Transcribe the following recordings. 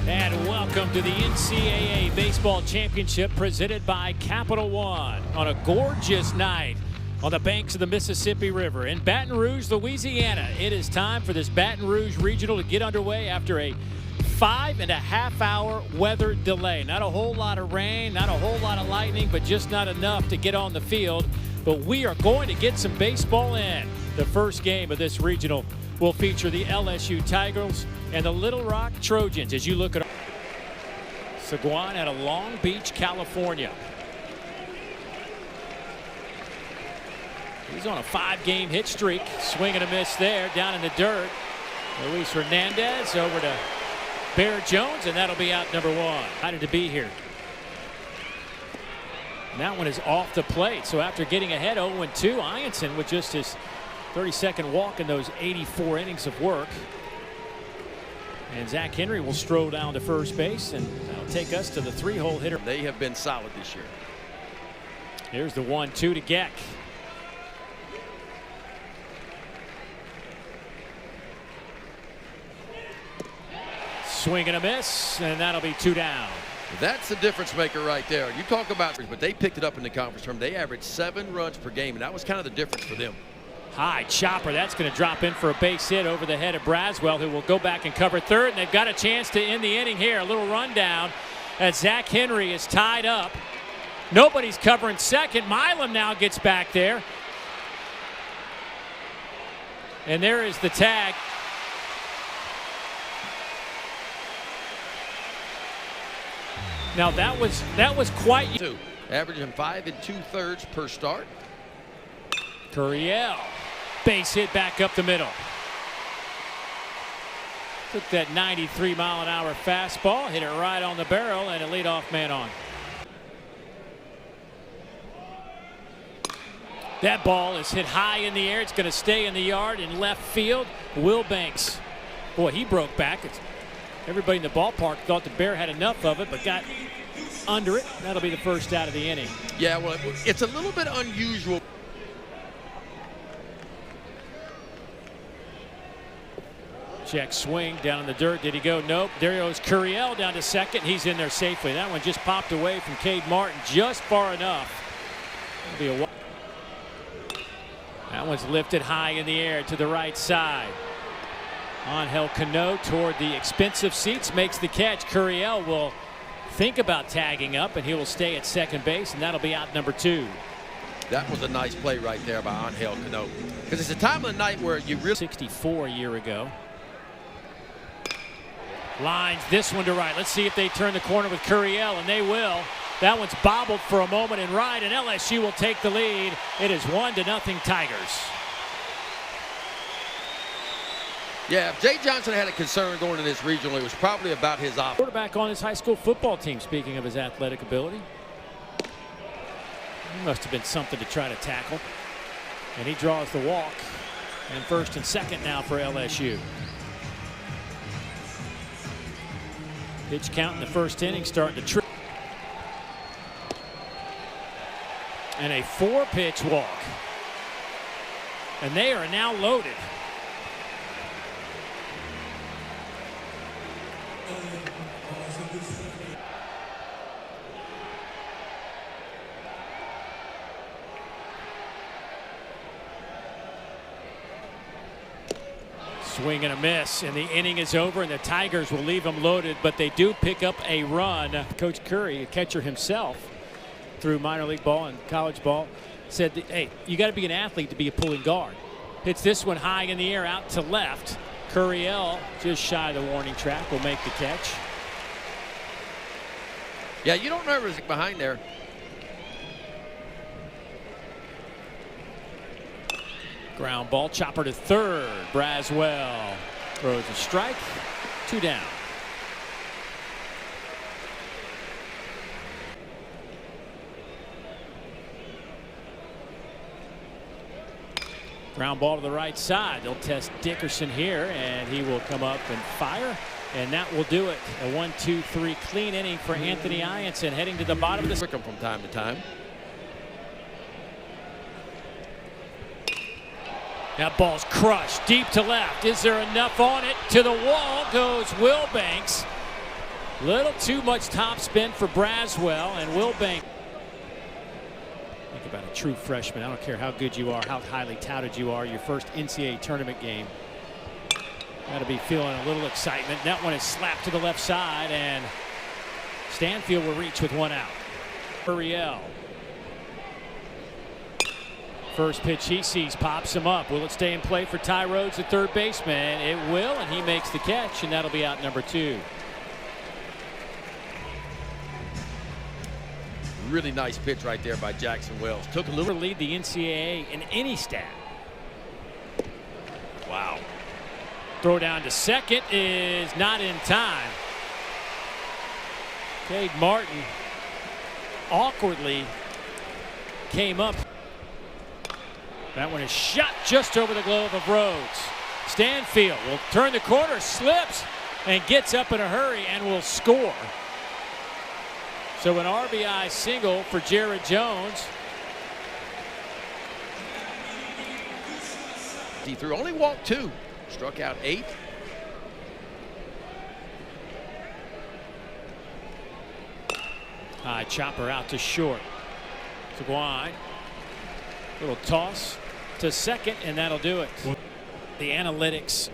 And welcome to the NCAA Baseball Championship presented by Capital One on a gorgeous night on the banks of the Mississippi River in Baton Rouge, Louisiana. It is time for this Baton Rouge Regional to get underway after a 5.5-hour weather delay. Not a whole lot of rain, not a whole lot of lightning, but just not enough to get on the field. But we are going to get some baseball in. The first game of this regional will feature the LSU Tigers and the Little Rock Trojans. As you look at Saguan out of Long Beach, California. He's on a 5-game hit streak. Swing and a miss there, down in the dirt. Luis Hernandez over to Bear Jones, and that'll be out number 1. Excited to be here. And that one is off the plate. So after getting ahead 0-2, Ianson with just his 32nd walk in those 84 innings of work. And Zach Henry will stroll down to first base, and that'll take us to the 3-hole hitter. They have been solid this year. Here's the 1-2 to Geck. Swing and a miss, and that'll be 2 down. That's the difference maker right there. You talk about, but they picked it up in the conference term. They averaged 7 runs per game, and that was kind of the difference for them. High chopper. That's going to drop in for a base hit over the head of Braswell, who will go back and cover third. And they've got a chance to end the inning here. A little rundown as Zach Henry is tied up. Nobody's covering second. Milam now gets back there. And there is the tag. Now that was quite. Averaging 5 2/3 per start. Curiel, base hit back up the middle. Took that 93-mile-an-hour fastball, hit it right on the barrel, and a leadoff man on. That ball is hit high in the air. It's going to stay in the yard in left field. Will Banks, boy, he broke back. Everybody in the ballpark thought the Bear had enough of it, but got under it. That'll be the first out of the inning. Yeah, well, it's a little bit unusual. Check swing down in the dirt. Did he go? Nope. There goes Curiel down to second. He's in there safely. That one just popped away from Cade Martin just far enough. That'll be a. That one's lifted high in the air to the right side. Angel Cano toward the expensive seats makes the catch. Curiel will think about tagging up, and he will stay at second base, and that'll be out number 2. That was a nice play right there by Angel Cano, because it's a time of the night where you really. 64 a year ago. Lines this one to right. Let's see if they turn the corner with Curiel, and they will. That one's bobbled for a moment and right, and LSU will take the lead. It is 1-0 Tigers. Yeah, if Jay Johnson had a concern going to this regional, it was probably about his offense. Quarterback on his high school football team, speaking of his athletic ability. He must have been something to try to tackle. And he draws the walk. And first and second now for LSU. Pitch count in the first inning starting to trip. And a 4-pitch walk. And they are now loaded. Swing and a miss, and the inning is over, and the Tigers will leave them loaded, but they do pick up a run. Coach Curry, a catcher himself, through minor league ball and college ball, said, that, hey, you got to be an athlete to be a pulling guard. Hits this one high in the air out to left. Curiel, just shy of the warning track, will make the catch. Yeah, you don't know everything behind there. Ground ball, chopper to third. Braswell throws a strike. 2 down. Ground ball to the right side. They'll test Dickerson here, and he will come up and fire. And that will do it. A 1-2-3 clean inning for Anthony Ianson, heading to the bottom of the. Pick him from time to time. That ball's crushed deep to left. Is there enough on it? To the wall goes Will Banks. Little too much top spin for Braswell, and Wilbank. Think about a true freshman. I don't care how good you are, how highly touted you are, your first NCAA tournament game. Got to be feeling a little excitement. That one is slapped to the left side, and Stanfield will reach with one out. Uriel. First pitch he sees pops him up. Will it stay in play for Ty Rhodes, the third baseman? It will, and he makes the catch, and that'll be out number 2. Really nice pitch right there by Jackson Wells. Took a little lead the NCAA in any stat. Wow. Throw down to second is not in time. Cade Martin awkwardly came up. That one is shot just over the glove of Rhodes. Stanfield will turn the corner, slips, and gets up in a hurry and will score. So an RBI single for Jared Jones. He threw only walked 2, struck out 8. High chopper out to short. Seguin. Little toss to second, and that'll do it. The analytics,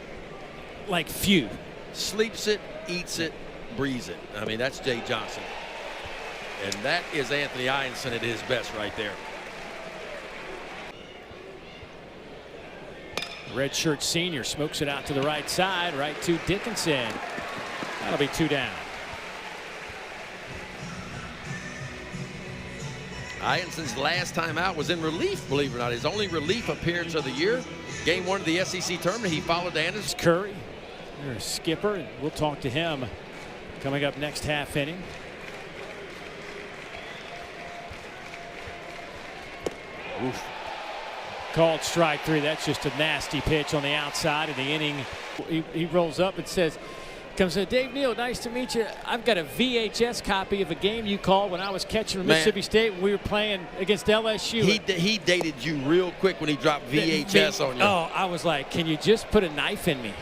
like few. Sleeps it, eats it, breathes it. I mean, that's Jay Johnson. And that is Anthony Ianson at his best right there. Redshirt senior smokes it out to the right side, right to Dickinson. That'll be 2 down. Ianson's last time out was in relief, believe it or not. His only relief appearance of the year. Game 1 of the SEC tournament. He followed Anderson. Curry, their skipper, and we'll talk to him coming up next half inning. Oof. Called strike 3. That's just a nasty pitch on the outside of the inning. He rolls up and says, comes in, Dave Neal, nice to meet you. I've got a VHS copy of a game you called when I was catching from Mississippi State when we were playing against LSU. He dated you real quick when he dropped VHS on you. Oh, I was like, can you just put a knife in me?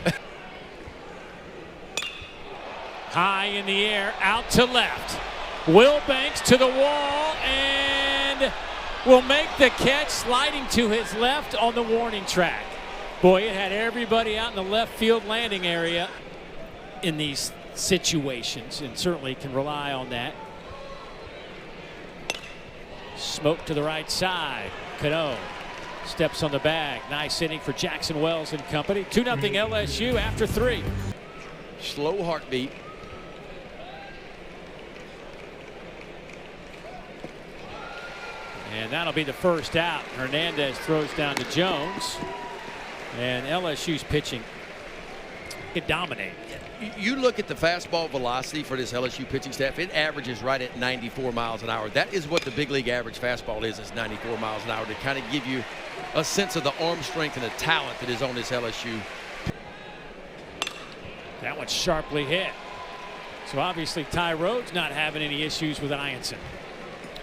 High in the air, out to left. Wilbanks to the wall, and will make the catch, sliding to his left on the warning track. Boy, it had everybody out in the left field landing area in these situations, and certainly can rely on that. Smoke to the right side. Cano steps on the bag. Nice inning for Jackson Wells and company. 2-0 LSU after 3. Slow heartbeat. And that'll be the first out. Hernandez throws down to Jones. And LSU's pitching could dominate. You look at the fastball velocity for this LSU pitching staff, it averages right at 94 miles an hour. That is what the big league average fastball is 94 miles an hour, to kind of give you a sense of the arm strength and the talent that is on this LSU. That one's sharply hit. So obviously Ty Rhodes not having any issues with Ianson.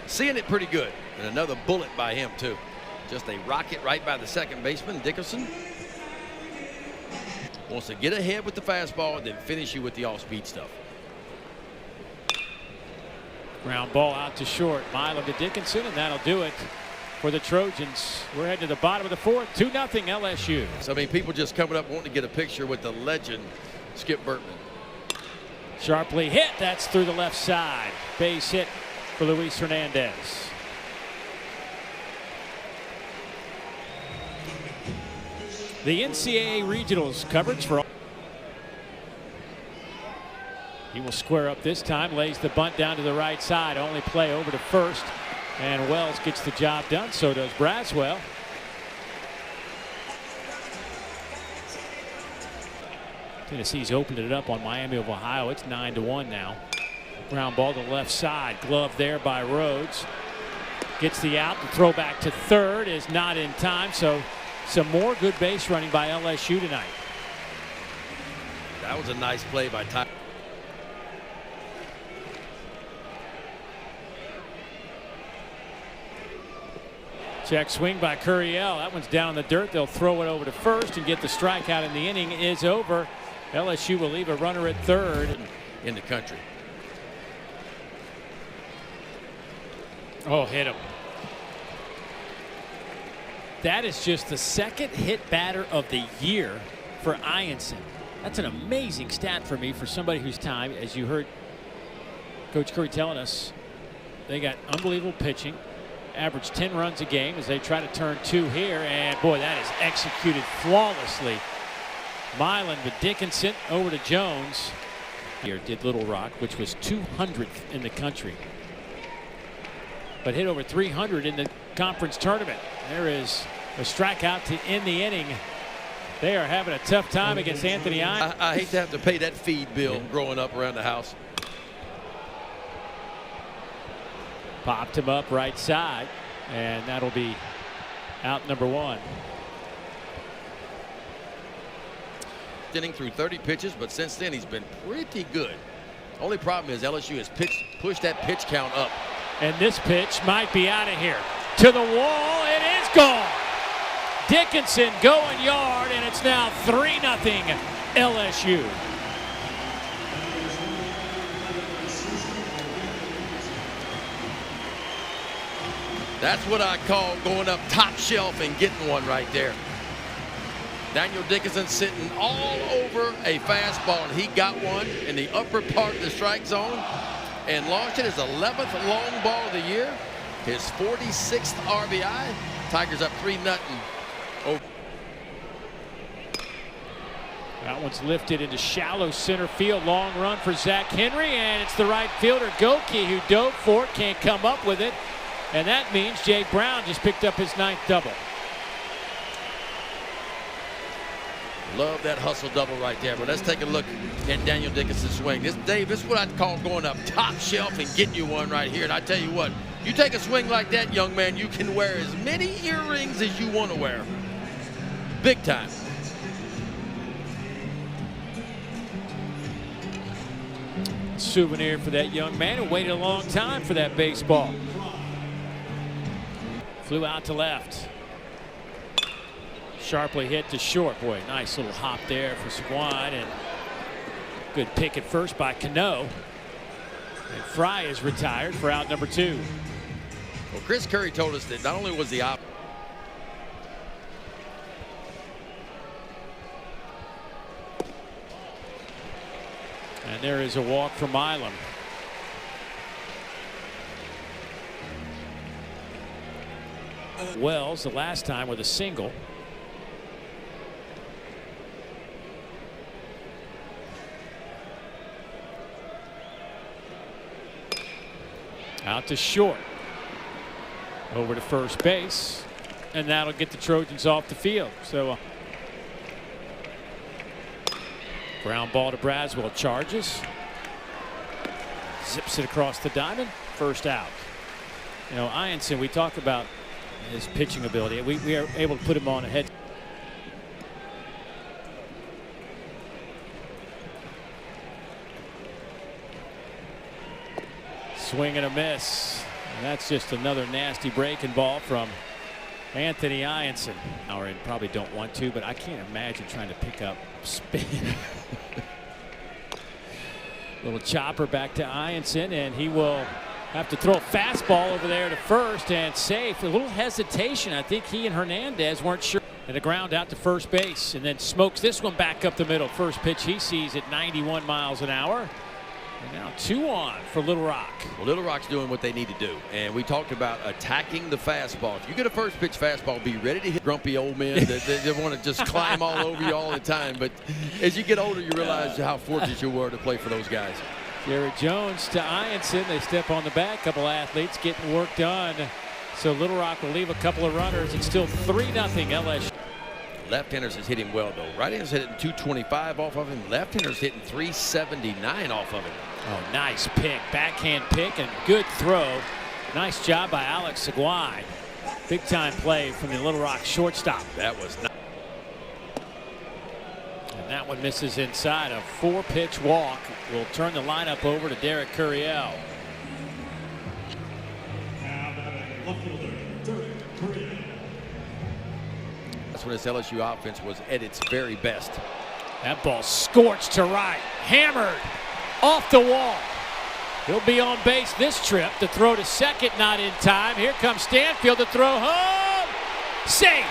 Seeing it pretty good. And another bullet by him, too. Just a rocket right by the second baseman, Dickinson. Wants to get ahead with the fastball and then finish you with the off-speed stuff. Ground ball out to short. Milo to Dickinson, and that'll do it for the Trojans. We're heading to the bottom of the 4th. 2-0 LSU. So, I mean, people just coming up wanting to get a picture with the legend, Skip Bertman. Sharply hit. That's through the left side. Base hit for Luis Hernandez. The NCAA Regionals coverage for. He will square up this time, lays the bunt down to the right side, only play over to first, and Wells gets the job done. So does Braswell. Tennessee's opened it up on Miami of Ohio. It's 9-1 now. Ground ball to the left side, glove there by Rhodes. Gets the out. The throw back to third is not in time. So some more good base running by LSU tonight. That was a nice play by Ty. Check swing by Curiel. That one's down in the dirt. They'll throw it over to first and get the strikeout, and the inning is over. LSU will leave a runner at third. In the country. Oh, hit him. That is just the second hit batter of the year for Ianson. That's an amazing stat for me for somebody whose time, as you heard Coach Curry telling us, they got unbelievable pitching. Average 10 runs a game as they try to turn 2 here. And boy, that is executed flawlessly. Milan with Dickinson over to Jones. Here did Little Rock, which was 200th in the country, but hit over 300 in the conference tournament. There is a strikeout to end the inning. They are having a tough time against Anthony Ianson. I hate to have to pay that feed bill growing up around the house. Popped him up right side, and that'll be out number 1. Inning through 30 pitches, but since then he's been pretty good. Only problem is LSU has pushed that pitch count up. And this pitch might be out of here. To the wall, it is gone. Dickinson going yard, and it's now 3-0 LSU. That's what I call going up top shelf and getting one right there. Daniel Dickinson sitting all over a fastball, and he got one in the upper part of the strike zone and launched it. His 11th long ball of the year, his 46th RBI. Tigers up 3-0. Over. That one's lifted into shallow center field. Long run for Zach Henry, and it's the right fielder Goki who dove for it, can't come up with it, and that means Jake Brown just picked up his 9th double. Love that hustle double right there. But let's take a look at Daniel Dickinson's swing. This is what I'd call going up top shelf and getting you one right here. And I tell you what, you take a swing like that, young man, you can wear as many earrings as you want to wear. Big time. Souvenir for that young man who waited a long time for that baseball. Flew out to left. Sharply hit to short. Boy, nice little hop there for Squad, and good pick at first by Cano. And Fry is retired for out number 2. Well, Chris Curry told us that not only was the and there is a walk for Milam. Wells the last time with a single. Out to short. Over to first base. And that'll get the Trojans off the field. So ground ball to Braswell. Charges. Zips it across the diamond. First out. You know, Ianson, we talk about his pitching ability. We are able to put him on ahead. Swing and a miss. And that's just another nasty breaking ball from Anthony Ianson. And probably don't want to, but I can't imagine trying to pick up spin. Little chopper back to Ianson, and he will have to throw a fastball over there to first and safe. A little hesitation. I think he and Hernandez weren't sure. And a ground out to first base, and then smokes this one back up the middle. First pitch he sees at 91 miles an hour. And now 2 on for Little Rock. Well, Little Rock's doing what they need to do. And we talked about attacking the fastball. If you get a first pitch fastball, be ready to hit grumpy old men that want to just climb all over you all the time. But as you get older, you realize how fortunate you were to play for those guys. Jared Jones to Ianson. They step on the back. Couple athletes getting work done. So Little Rock will leave a couple of runners. It's still 3-0 LSU. Left-handers is hitting well, though. Right-handers hitting 225 off of him. Left-handers hitting 379 off of him. Oh, nice pick. Backhand pick and good throw. Nice job by Alex Seguin. Big time play from the Little Rock shortstop. That was nice. And that one misses inside. A 4-pitch walk will turn the lineup over to Derek Curiel. That's when this LSU offense was at its very best. That ball scorched to right. Hammered off the wall. He'll be on base this trip. The throw to second, not in time. Here comes Stanfield to throw home. Safe.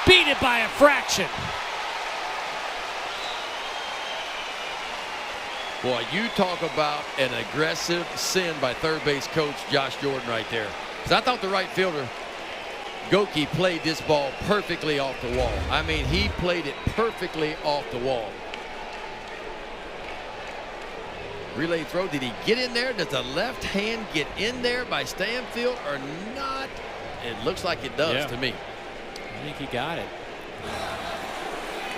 Beat it by a fraction. Boy, you talk about an aggressive sin by third base coach Josh Jordan right there. Because I thought the right fielder, Goki, played this ball perfectly off the wall. I mean, he played it perfectly off the wall. Relay throw, did he get in there? Does the left hand get in there by Stanfield or not? It looks like it does to me. I think he got it.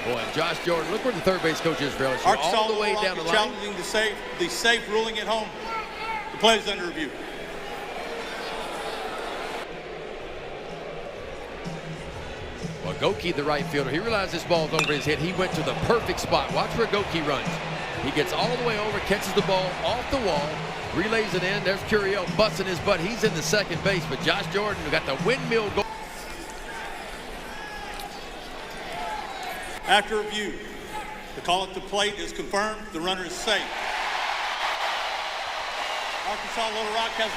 Boy, Josh Jordan, look where the third base coach is for LSU. All the way down the line. Challenging the safe ruling at home. The play is under review. Well, Goki, the right fielder, he realized this ball's over his head. He went to the perfect spot. Watch where Goki runs. He gets all the way over, catches the ball off the wall, relays it in. There's Curiel busting his butt. He's in the second base, but Josh Jordan got the windmill goal. After review, the call at the plate is confirmed. The runner is safe. Arkansas Little Rock has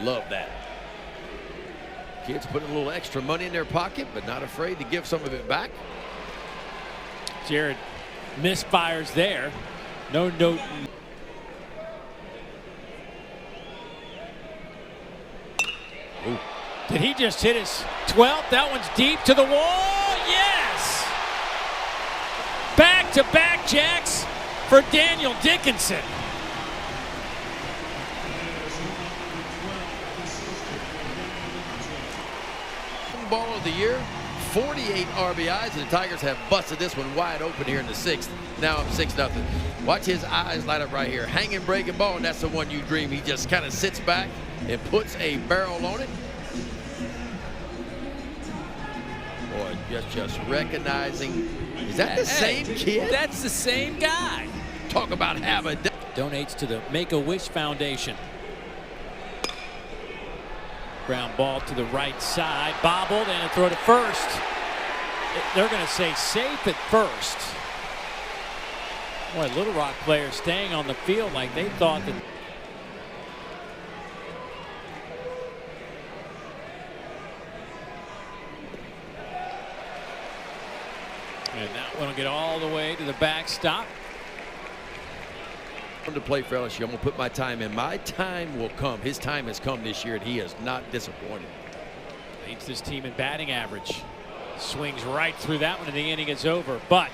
one. Love that. Kids putting a little extra money in their pocket, but not afraid to give some of it back. Jared misfires there. No note. Ooh. Did he just hit his 12th? That one's deep to the wall. Yes! Back-to-back jacks for Daniel Dickinson. Ball of the year, 48 RBIs, and the Tigers have busted this one wide open here in the sixth. Now I'm 6-0. Watch his eyes light up right here. Hanging breaking ball, and that's the one you dream. He just kind of sits back and puts a barrel on it. Boy, just recognizing. Is that the same kid? That's the same guy. Talk about having. Donates to the Make-A-Wish Foundation. Ground ball to the right side, bobbled, and a throw to first. They're going to say safe at first. Boy, Little Rock players staying on the field like they thought that. And that one will get all the way to the backstop. To play for LSU, I'm going to put my time in. My time will come. His time has come this year, and he is not disappointed. Leads this team in batting average. Swings right through that one, and the inning is over. But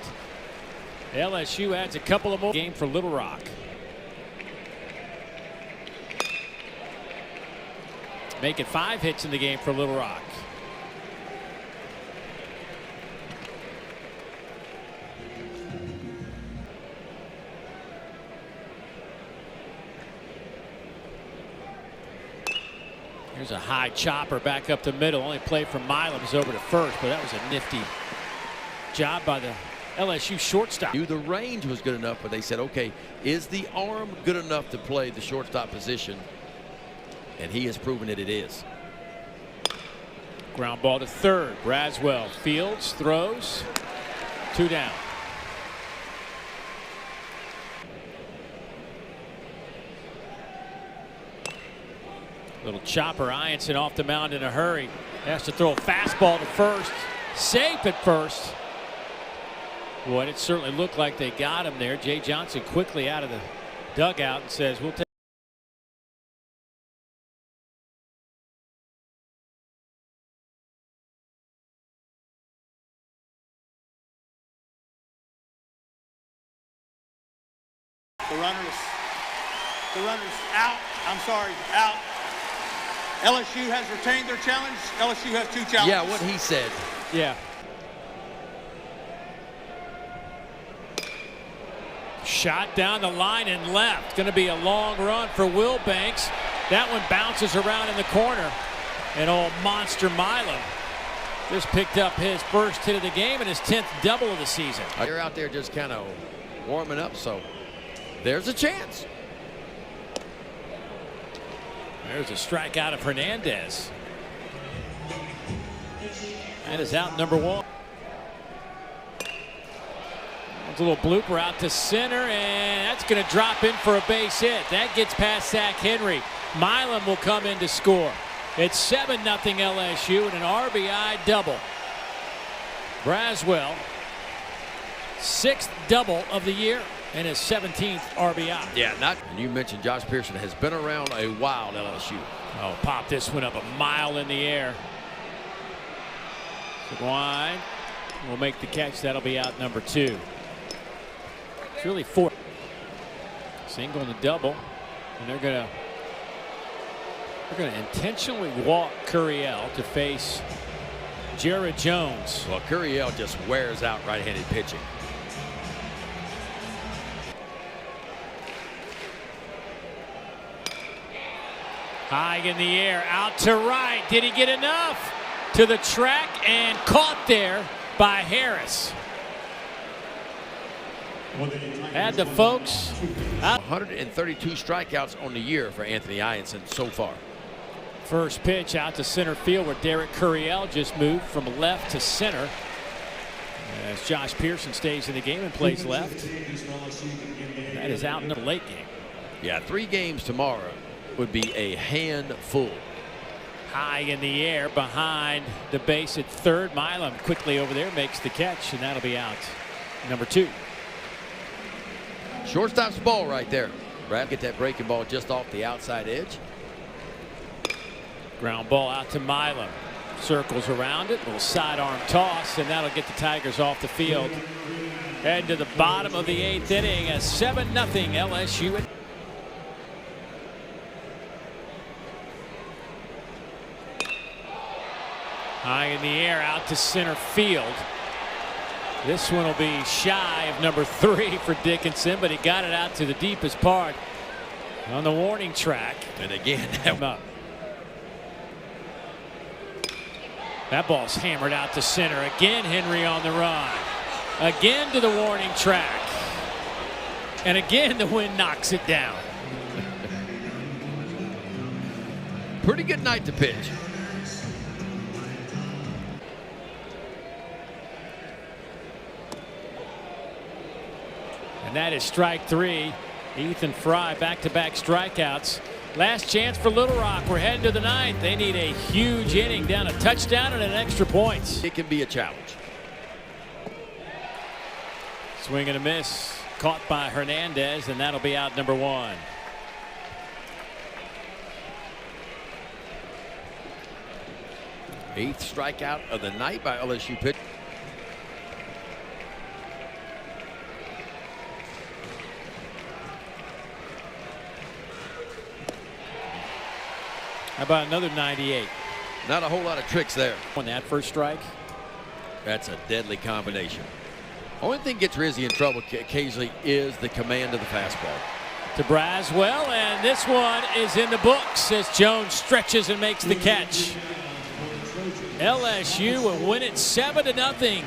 LSU adds a couple of more. Game for Little Rock. Make it 5 hits in the game for Little Rock. Here's a high chopper back up the middle. Only play from Milam's over to first, but that was a nifty job by the LSU shortstop. The range was good enough, but they said, okay, is the arm good enough to play the shortstop position? And he has proven that it is. Ground ball to third. Braswell fields, throws. 2 down. Little chopper. Ianson off the mound in a hurry. Has to throw a fastball to first. Safe at first. Boy, it certainly looked like they got him there. Jay Johnson quickly out of the dugout and says, we'll take. The runner's out. I'm sorry, out. LSU has retained their challenge. LSU has 2 challenges. Yeah, what he said. Yeah. Shot down the line and left. Going to be a long run for Wilbanks. That one bounces around in the corner. And old monster Milam just picked up his first hit of the game and his 10th double of the season. They're out there just kind of warming up, so there's a chance. There's a strikeout of Hernandez. That is out number 1. little blooper out to center, and that's going to drop in for a base hit. That gets past Zach Henry. Milam will come in to score. It's 7-0 LSU and an RBI double. Braswell, 6th double of the year and his 17th RBI. Yeah, and you mentioned Josh Pearson has been around a while at LSU. Oh, pop this one up a mile in the air. Seguin will make the catch. That'll be out number 2. It's really 4. Single and a double, and they're gonna intentionally walk Curiel to face Jared Jones. Well, Curiel just wears out right-handed pitching. High in the air, out to right. Did he get enough? To the track and caught there by Harris. Had the folks out. 132 strikeouts on the year for Anthony Ianson so far. First pitch out to center field where Derek Curiel just moved from left to center. As Josh Pearson stays in the game and plays left. That is out in the late game. Yeah, 3 games tomorrow would be a handful. High in the air behind the base at third. Milam quickly over there makes the catch, and that'll be out number 2. Shortstop's ball right there. Brad get that breaking ball just off the outside edge. Ground ball out to Milam. Circles around it. Little sidearm toss, and that'll get the Tigers off the field. Head to the bottom of the 8th inning. A 7-0 LSU. High in the air out to center field. This one will be shy of number 3 for Dickinson, but he got it out to the deepest part on the warning track. And again, that ball's hammered out to center. Again, Henry on the run. Again to the warning track. And again, the wind knocks it down. pretty good night to pitch. And that is strike 3. Ethan Fry back-to-back strikeouts. Last chance for Little Rock. We're heading to the 9th. They need a huge inning, down a touchdown and an extra points. It can be a challenge. Swing and a miss. Caught by Hernandez, and that'll be out number 1. Eighth strikeout of the night by LSU pitch. How about another 98? Not a whole lot of tricks there. On that first strike. That's a deadly combination. Only thing gets Rizzi in trouble occasionally is the command of the fastball. To Braswell, and this one is in the books as Jones stretches and makes the catch. LSU will win it 7-0.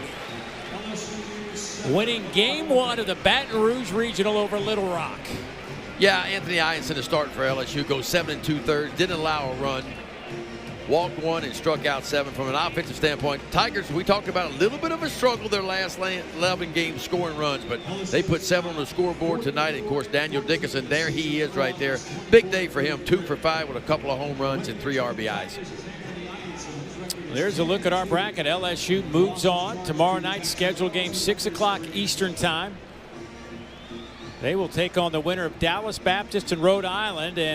Winning game 1 of the Baton Rouge Regional over Little Rock. Yeah, Anthony Ianson is starting for LSU. Goes 7 2/3. Didn't allow a run. Walked 1 and struck out 7. From an offensive standpoint, Tigers, we talked about a little bit of a struggle their last 11 games scoring runs, but they put 7 on the scoreboard tonight. And of course, Daniel Dickinson, there he is right there. Big day for him. 2 for 5 with a couple of home runs and 3 RBIs. There's a look at our bracket. LSU moves on. Tomorrow night, scheduled game 6 o'clock Eastern time. They will take on the winner of Dallas Baptist and Rhode Island. And